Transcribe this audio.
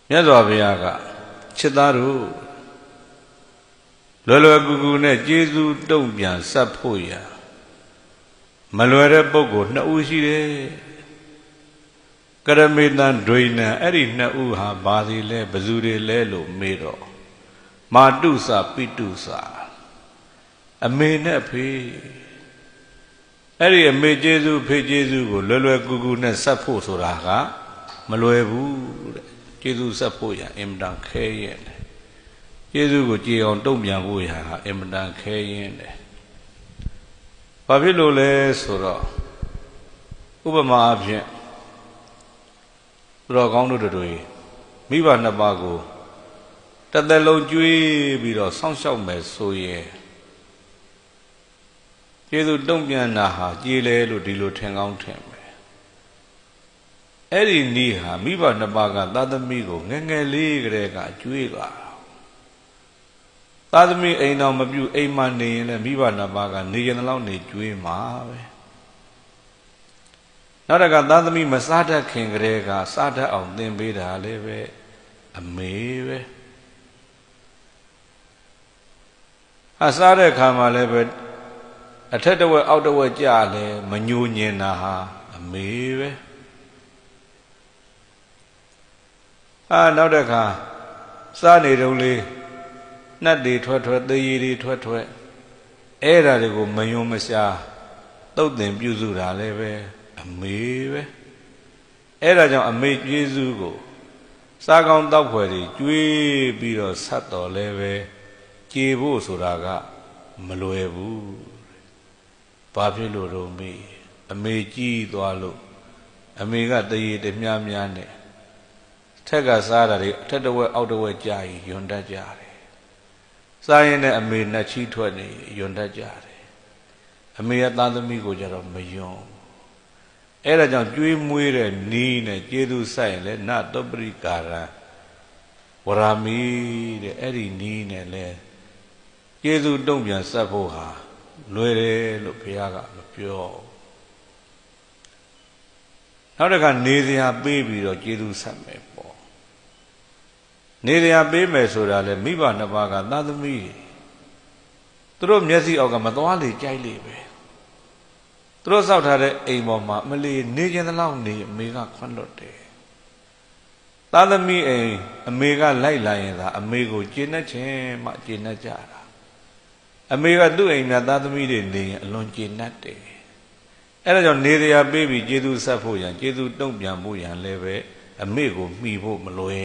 မြတ်စွာဘုရားကချစ်သားတို့လွယ်လွယ်ကူကူနဲ့ကျေးဇူးတုံ့ပြန်ဆက်ဖို့ရမလွယ်တဲ့ပုဂ္ဂိုလ်နှစ်ဦးရှိတယ်ကရမေတံဒွိနံအဲ့ဒီနှစ်ဦးဟာဘာစီလဲဘယ်သူတွေလဲလို့မေးတော့မာတုစပိတုစအမေနဲ့အဖေအဲ့ဒီအမေကျေးဇူးဖေကျေးဇူးကိုလွယ်လွယ်ကူကူနဲ့ဆက်ဖို့ဆိုတာကမလွယ်ဘူးတဲ့ကျေးဇူးဆက်ဖို့ရအင်မတန်ခဲရင်တယ်ကျေးဇူးကိုကြည်အောင်တုံ့ပြန်ဖို့ရအင်မတန်ခဲရင်တယ်ဘာဖြစ်လို့လဲဆိုတော့ဥပမာအဖြစ်သူတော်ကောင်းတို့တွေမိဘနှစ်ပါးကိုတစ်သက်လုံးကြွေးပြီးတော့စောင့်ရှောက်မယ်ဆိုရင်ကျေးဇူးတုံ့ပြန်တာဟာကြည်လဲလို့ဒီလိုထင်ကောင်းထင်မယ်အဲ့ဒီနည်းဟာမိဘနှစ်ပါးကသာသမီကိုငယ်ငယ်လေးကလေးကကြွေးလာသာသမီအိမ်တော်မပြုအိမ်မနေရင်လည်းမိဘနှစ်ပါးကနေရင်တော့နေကြွေးမှာပဲနောက်တကသာသမီမစားတတ်ခင်ကလေးကစားတတ်အောင်သင်ပေးတာလည်းပဲအမေပဲစားတဲ့ခါမှာလည်းပဲအထက်တစ်ဝက်အောက်တစ်ဝက်ကြာလဲမညိုညင်တာဟာအမေပဲနောက်တစ်ခါစားနေတုန်းလေးနှက်တွေထွက်သေးရည်တွေထွက်အဲ့ဓာတွေကိုမယုံမရှားတုတ်တင်ပြုစုတာလည်းပဲအမေပဲအဲ့ဒါကြောင့်အမေကျေးဇူးကိုစားကောင်းတောက်ဖွယ်တွေကျွေးပြီးတော့ဆက်တော်လည်းပဲကြေဖို့ဆိုတာကမလွယ်ဘူးဘာဖြစ်လို့တော့မေးအမေကြီးသွားလို့အမေကတရေတမြများနဲ့ထက်ကစားတာတွေအထက်တစ်ဝက်အောက်တစ်ဝက်ကြာရင်ယွန်တတ်ကြတယ်စားရင်လည်းအမေနဲ့ချီးထွက်နေယွန်တတ်ကြတယ်အမေရဲ့သားသမီးကိုကြတော့မယွန်အဲ့ဒါကြောင့်ကျွေးမွေးတဲ့နီးနဲ့ကျေးဇူးဆိုင်ရင်လည်းနတပရိကာရံဝရမီတဲ့အဲ့ဒီနီးနဲ့လဲကျေးဇူးတုံ့ပြန်ဆက်ဖို့ဟာလွယ်တယ်လို့ဘုရားကမပြောနောက်တစ်ခါနေစရာပေးပြီးတော့ကျေးဇူးဆက်မယ်ပေါ့နေစရာပေးမယ်ဆိုတာလေမိဘနှစ်ပါးကသာသမီသူတို့မျက်စိအောက်ကမသွားလေကြိုက်လေပဲသူတို့စောက်ထားတဲ့အိမ်ပေါ်မှာမလီနေခြင်းတလောက်နေအမေကခွန့်လွတ်တယ်သာသမီအိမ်အမေကလိုက်လာရင်သာအမေကိုကျေနပ်ခြင်းမှကျေနပ်ကြတာအမေကသူ့အိမ်မှာသားသမီးတွေနေရင်အလွန်ကျေနပ်တယ်အဲ့ဒါကြောင့်နေစရာပေးပြီးကျေးဇူးဆက်ဖို့ရန်ကျေးဇူးတုံ့ပြန်ဖို့ရန်လည်းပဲအမေကိုမှီဖို့မလွယ်